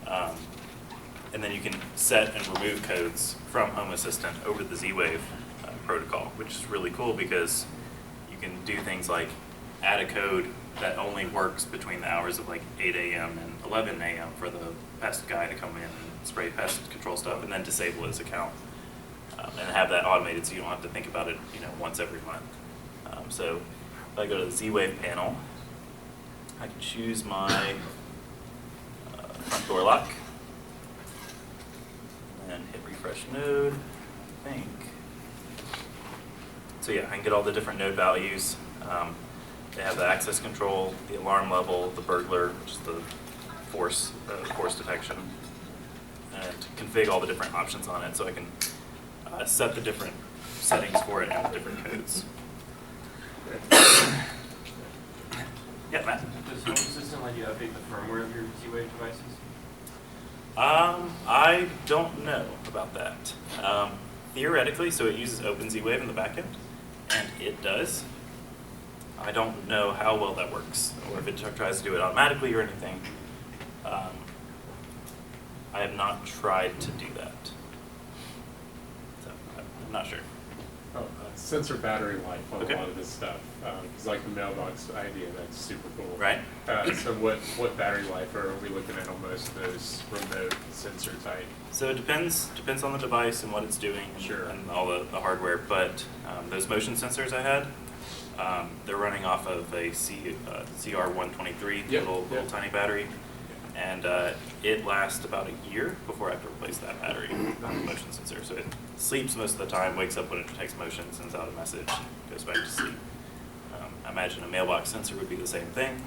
And then you can set and remove codes from Home Assistant over the Z-Wave protocol, which is really cool because you can do things like add a code that only works between the hours of like 8 a.m. and 11 a.m. for the pest guy to come in and spray pest control stuff, and then disable his account and have that automated so you don't have to think about it, once every month. So if I go to the Z-Wave panel, I can choose my front door lock and hit refresh node, I think. So yeah, I can get all the different node values. They have the access control, the alarm level, the burglar, which is the force detection, and config all the different options on it so I can set the different settings for it and the different codes. Yeah, Matt? Does Home Assistant let you update the firmware of your Z-Wave devices? I don't know about that. Theoretically, so it uses OpenZ-Wave in the backend, and it does. I don't know how well that works, or if it tries to do it automatically or anything. I have not tried to do that. So. I'm not sure. Sensor battery life on Okay. a lot of this stuff. It's like the mailbox idea, that's super cool. Right. So what battery life are we looking at on most of those remote sensor type? So it depends on the device and what it's doing, Sure. and all the hardware. But those motion sensors I had, they're running off of a CR123 Yep, little yep. tiny battery, and it lasts about a year before I have to replace that battery on the motion sensor. So it sleeps most of the time, wakes up when it detects motion, sends out a message, goes back to sleep. I imagine a mailbox sensor would be the same thing,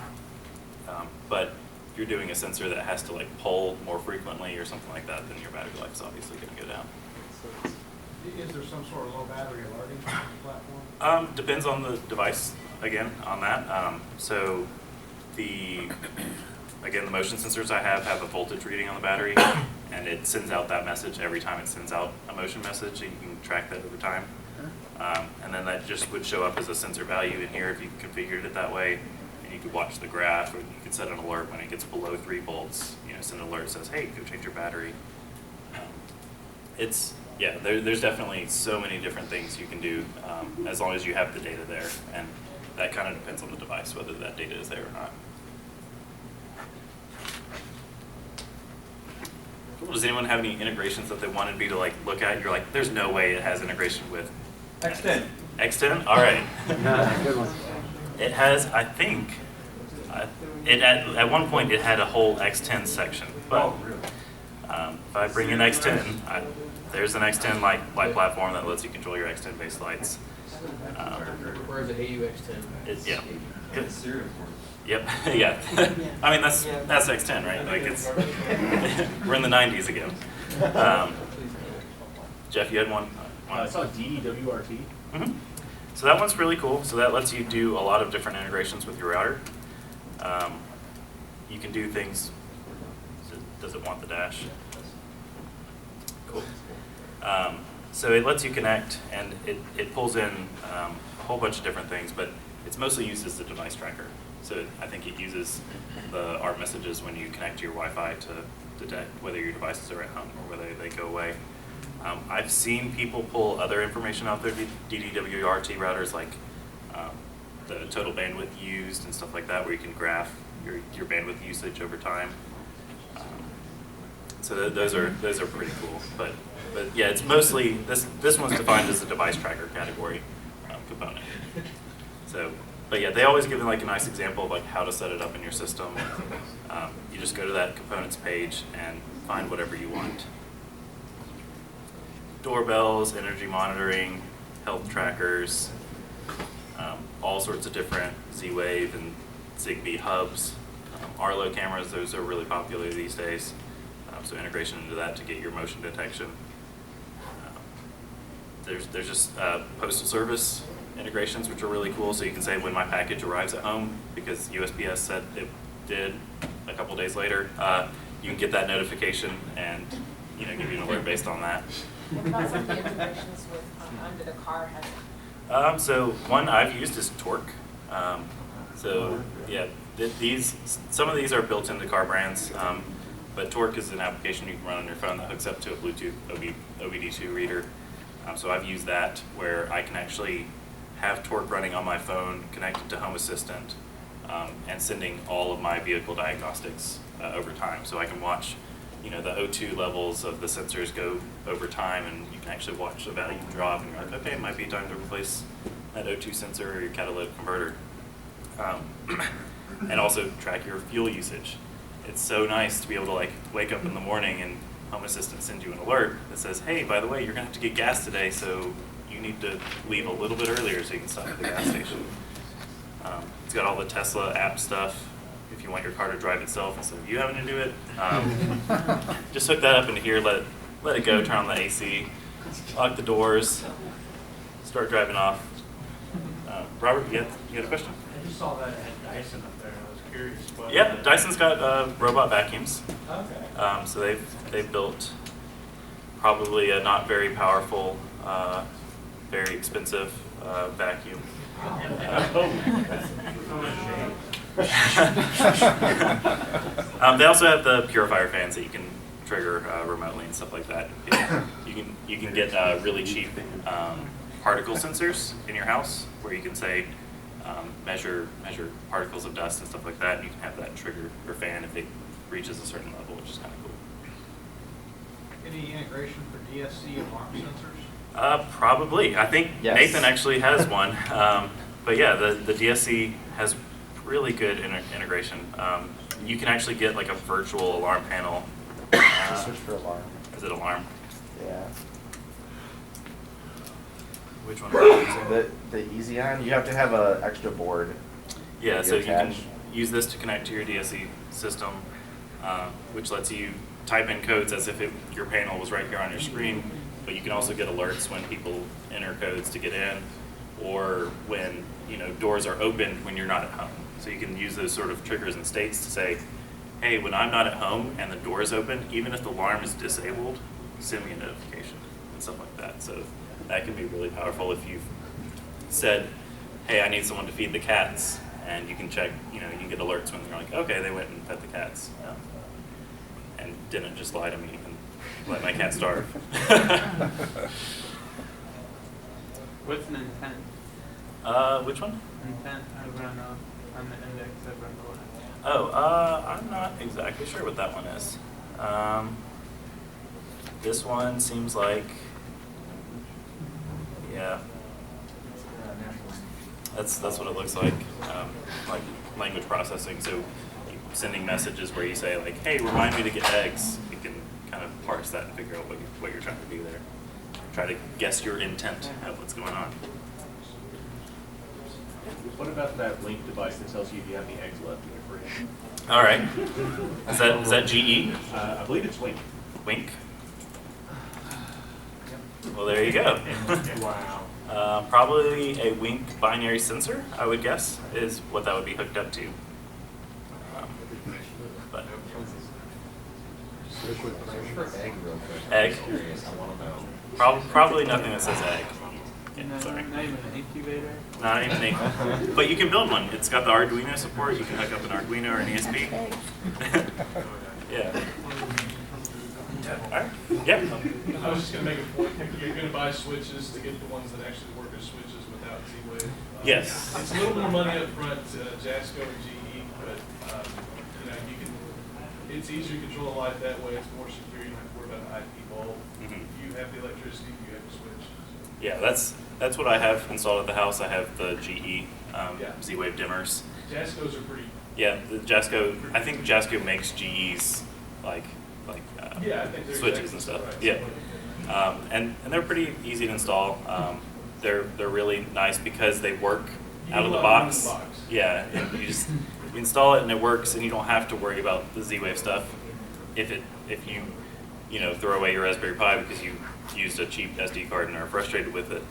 but if you're doing a sensor that has to like pull more frequently or something like that, then your battery life is obviously going to go down. Is there some sort of low battery alerting platform? Depends on the device, again, on that. So again, the motion sensors I have a voltage reading on the battery, and it sends out that message every time it sends out a motion message, so you can track that over time. And then that just would show up as a sensor value in here if you configured it that way. And you could watch the graph, or you could set an alert when it gets below 3 volts. Send an alert that says, hey, go change your battery. There's definitely so many different things you can do as long as you have the data there. And that kind of depends on the device, whether that data is there or not. Cool. Does anyone have any integrations that they wanted me to like look at? You're like, there's no way it has integration with X10. X10? All right. Good one. It has, I think, at one point it had a whole X10 section. But if I bring in X10, there's an X10 light platform that lets you control your X10 based lights. Requires an AUX10. Yeah. Yep. Yeah. I mean that's X10, right? Like it's we're in the 90s again. Jeff, you had one. I saw DEWRT. Mm-hmm. So that one's really cool. So that lets you do a lot of different integrations with your router. You can do things. Does it want the dash? Cool. So it lets you connect, and it pulls in a whole bunch of different things, but it's mostly used as a device tracker. So I think it uses the ARP messages when you connect to your Wi-Fi to detect whether your devices are at home or whether they go away. I've seen people pull other information off their DDWRT routers, like the total bandwidth used and stuff like that, where you can graph your bandwidth usage over time. So those are pretty cool. But yeah, it's mostly this one's defined as a device tracker category component. So, but yeah, they always give like a nice example of like how to set it up in your system. You just go to that components page and find whatever you want. Doorbells, energy monitoring, health trackers, all sorts of different Z-Wave and Zigbee hubs. Arlo cameras, those are really popular these days. So integration into that to get your motion detection. There's just postal service integrations, which are really cool. So you can say when my package arrives at home, because USPS said it did a couple days later, you can get that notification and give you an alert based on that. What about some of the integrations with under the car header? So one I've used is Torque. So yeah, some of these are built into car brands, but Torque is an application you can run on your phone that hooks up to a Bluetooth OBD2 reader. So I've used that where I can actually have Torque running on my phone, connected to Home Assistant, and sending all of my vehicle diagnostics over time. So I can watch the O2 levels of the sensors go over time, and you can actually watch the value drop, and you're like, okay, it might be time to replace that O2 sensor or your catalytic converter. And also track your fuel usage. It's so nice to be able to like wake up in the morning and Home Assistant sends you an alert that says, hey, by the way, you're gonna have to get gas today, so you need to leave a little bit earlier so you can stop at the gas station. It's got all the Tesla app stuff. If you want your car to drive itself instead of you having to do it, just hook that up into here, let it go, turn on the AC, lock the doors, start driving off. Robert, you had a question? I just saw that it had Dyson up there, and I was curious. Yep, Dyson's got robot vacuums. Okay. So they've built probably a not very powerful, very expensive vacuum. They also have the purifier fans that you can trigger remotely and stuff like that. You can get really cheap particle sensors in your house where you can say measure particles of dust and stuff like that, and you can have that trigger your fan if it reaches a certain level, which is kind of cool. Any integration for DSC alarm sensors? Probably. I think Yes. Nathan actually has one. But yeah, the DSC has really good integration. You can actually get like a virtual alarm panel. Search for alarm. Is it alarm? Yeah. Which one are you using? The easy on, you have to have an extra board. Yeah, that so you can attach. use this to connect to your DSC system, which lets you type in codes as if your panel was right here on your screen, but you can also get alerts when people enter codes to get in, or when doors are opened when you're not at home. So you can use those sort of triggers and states to say, hey, when I'm not at home and the door is open, even if the alarm is disabled, send me a notification and stuff like that. So that can be really powerful if you've said, hey, I need someone to feed the cats, and you can check, you can get alerts when they're like, okay, they went and fed the cats, and didn't just lie to me and let my cat starve. What's an intent? Which one? Intent over on the index over on the left. Oh, I'm not exactly sure what that one is. This one seems like, yeah, that's what it looks like language processing. So sending messages where you say like, hey, remind me to get eggs. You can kind of parse that and figure out what you're trying to do there. Try to guess your intent of what's going on. What about that link device that tells you if you have any eggs left in your fridge? All right. Is that GE? I believe it's Wink. Wink? Well, there you go. Wow. Probably a Wink binary sensor, I would guess, is what that would be hooked up to. But egg? Probably nothing that says egg. Yeah, sorry. Not even an incubator? Not even an but you can build one. It's got the Arduino support. You can hook up an Arduino or an ESP. Yeah. All right. Yeah. I was just going to make a point. You're going to buy switches to get the ones that actually work as switches without Z-Wave. Yes. It's a little more money up front, Jasco and GE, but you can. It's easier to control a light that way. It's more secure. You don't have to worry about an IP bulb. You have the electricity. You have the switch. Yeah, that's what I have installed at the house. I have the GE Z-Wave dimmers. Jasco's are pretty. Yeah, the Jasco. I think Jasco makes GEs like Yeah, I think they're switches exactly and stuff. right. Yeah, and they're pretty easy to install. They're really nice because they work out of the box. Yeah, and you just install it and it works, and you don't have to worry about the Z-Wave stuff. If you throw away your Raspberry Pi because you used a cheap SD card and are frustrated with it,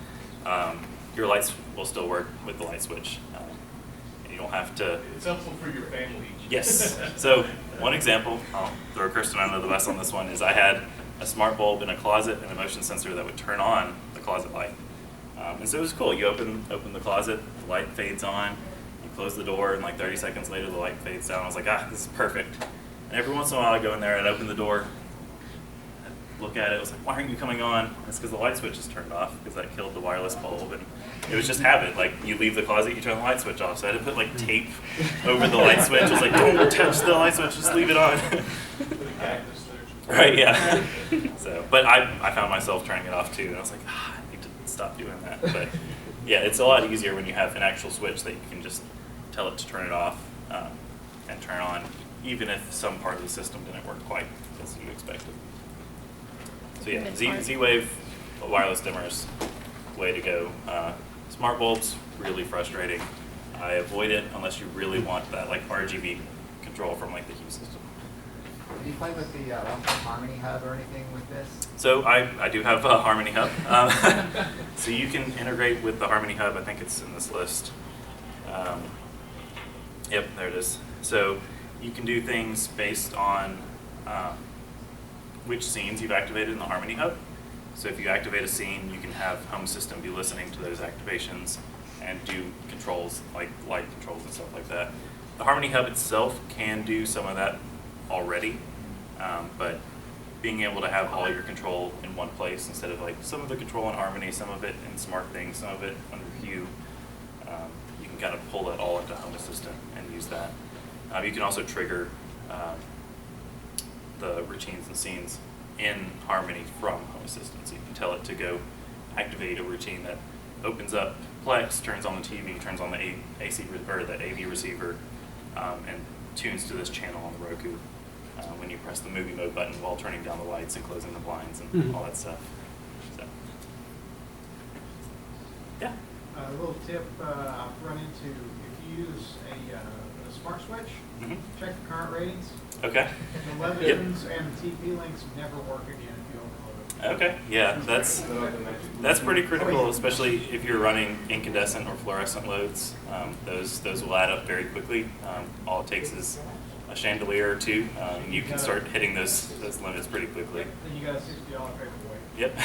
your lights will still work with the light switch. And you don't have to. It's helpful for your family. Yes. So one example, I'll throw Kirsten under the bus on this one, is I had a smart bulb in a closet and a motion sensor that would turn on the closet light. And so it was cool. You open the closet, the light fades on, you close the door, and like 30 seconds later the light fades down. I was like, this is perfect. And every once in a while I go in there and open the door, look at it, I was like, why aren't you coming on? It's because the light switch is turned off, because that killed the wireless bulb, and it was just habit. Like, you leave the closet, you turn the light switch off, so I had to put like tape over the light switch. I was like, don't touch the light switch, just leave it on. Right, yeah. So, but I found myself turning it off too, and I was like, I need to stop doing that. But yeah, it's a lot easier when you have an actual switch that you can just tell it to turn it off and turn on, even if some part of the system didn't work quite as you expected. So yeah, Z-Wave wireless dimmers, way to go. Smart bulbs, really frustrating. I avoid it unless you really want that like RGB control from like the Hue system. Do you play with the Harmony Hub or anything with this? So I do have a Harmony Hub. So you can integrate with the Harmony Hub. I think it's in this list. Yep, there it is. So you can do things based on which scenes you've activated in the Harmony Hub. So if you activate a scene, you can have Home System be listening to those activations and do controls, like light controls and stuff like that. The Harmony Hub itself can do some of that already, but being able to have all your control in one place instead of like some of the control in Harmony, some of it in Smart Things, some of it under Hue. You can kind of pull that all into Home Assistant and use that. You can also trigger the routines and scenes in Harmony from Home Assistant. So you can tell it to go activate a routine that opens up Plex, turns on the TV, turns on the AC or the AV receiver, and tunes to this channel on the Roku when you press the movie mode button while turning down the lights and closing the blinds and all that stuff. So, yeah. A little tip I've run into: if you use a smart switch, check the current ratings. Okay. The Legends and the TP links never work again if you overload it. Okay. Yeah, that's pretty critical, especially if you're running incandescent or fluorescent loads. Those will add up very quickly. All it takes is a chandelier or two, and you can start hitting those limits pretty quickly. Then you got a $60 paperweight. Yep.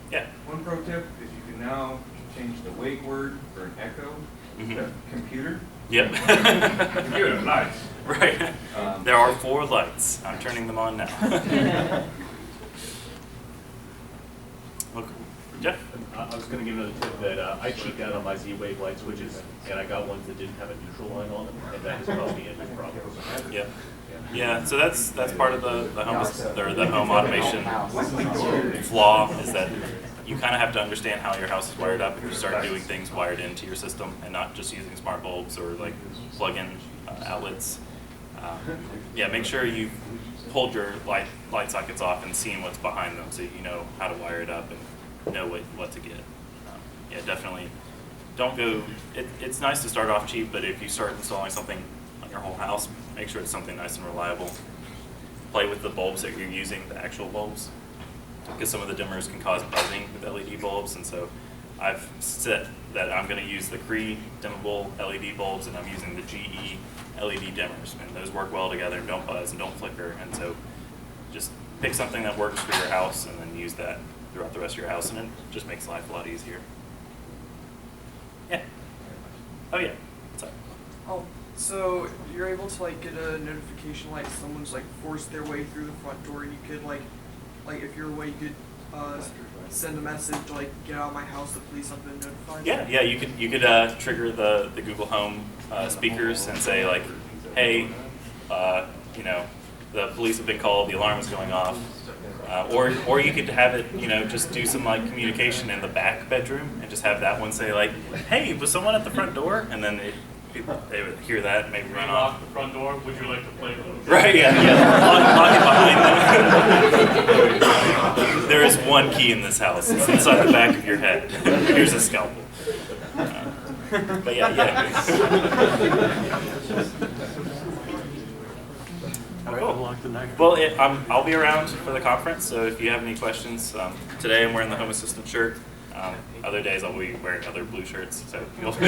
Yeah. One pro tip is you can now change the wake word for an echo to computer. Yep. Computer lights. Right. There are 4 lights. I'm turning them on now. Look, Jeff? I was going to give another tip that I cheaped out on my Z-Wave light switches, and I got ones that didn't have a neutral line on them, and that has caused me engine problems. Yep. Yeah, so that's part of the home automation flaw, is that you kind of have to understand how your house is wired up if you start doing things wired into your system and not just using smart bulbs or like plug-in outlets. Yeah, make sure you've pulled your light sockets off and seen what's behind them so you know how to wire it up and know what to get. Yeah, definitely don't go, it's nice to start off cheap, but if you start installing something on your whole house, make sure it's something nice and reliable. Play with the bulbs that you're using, the actual bulbs, because some of the dimmers can cause buzzing with LED bulbs, and so I've set that I'm going to use the Cree dimmable LED bulbs, and I'm using the GE LED dimmers, and those work well together and don't buzz and don't flicker, and so just pick something that works for your house and then use that throughout the rest of your house, and it just makes life a lot easier. Yeah. Oh yeah. What's up? Oh, so you're able to like get a notification like someone's like forced their way through the front door. You could like if you're away, you could send a message like get out of my house, the police have been notified. Yeah, you could trigger the Google Home speakers and say like, hey, you know, the police have been called, the alarm is going off. Or you could have it, you know, just do some like communication in the back bedroom and just have that one say like, hey, was someone at the front door? And then they would hear that and maybe run off. Lock the front door, would you like to play with them? Right, yeah. Lock it behind them. There is one key in this house. It's inside the back of your head. Here's a scalpel. But yeah. Cool. Well, I'll be around for the conference, so if you have any questions, today I'm wearing the Home Assistant shirt. Other days I'll be wearing other blue shirts, so you'll be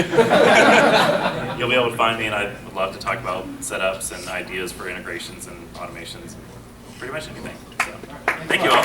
able to find me, and I'd love to talk about setups and ideas for integrations and automations, pretty much anything. So, thank you all.